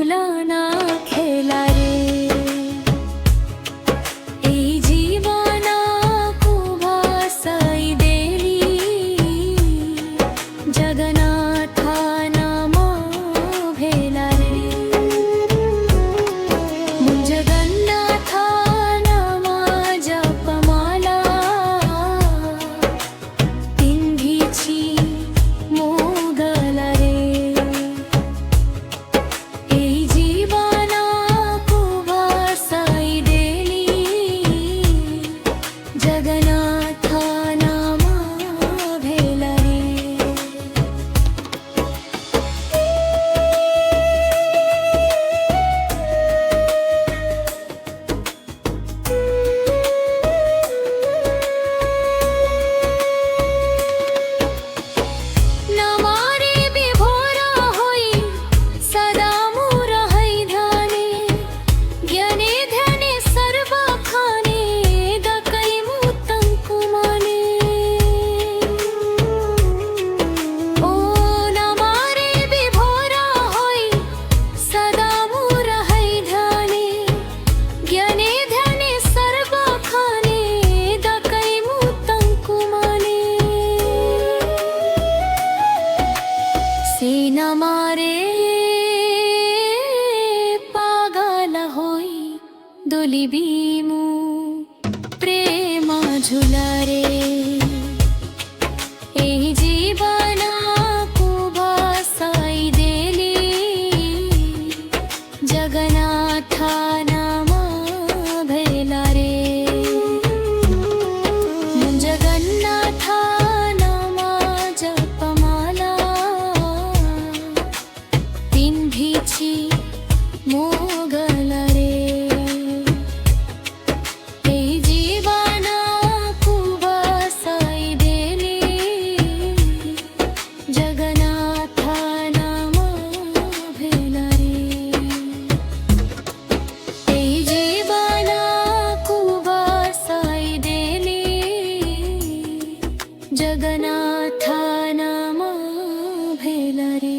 ভুলা না খেলা রে এই জীবন কুভাসাই দেলি জগন্নাথ নাম ভেলা রে মুন জগন্নাথ নাম জপমালা তিনভিছি মোগলা রে এই জীবন কুভাসাই দেলি জগন্নাথ নাম ভেলা রে নামারে বিভোরা হই সদা মোর হই ধ্যানে জ্ঞানে ধ্যানে সর্বখানে দকাই মুতং কুমানে ও নামারে বিভোরা হই সদা মোর হই ধ্যানে জ্ঞানে ধ্যানে সর্বখানে দকাই মুতং কুমানে সেই নামারে পাগল হই দলিবি মু প্রেম ঝুলারে এই জীবন কুভাসাই দেলি জগন্নাথ নাম ভেলা রে মুন জগন্নাথ নাম জপমালা তিনভিছি মোগলা রে এই জীবন কুভাসাই দেলি জগন্নাথ নাম ভেলা রে এই জীবন কুভাসাই দেলি জগন্নাথ নাম ভেলা রে।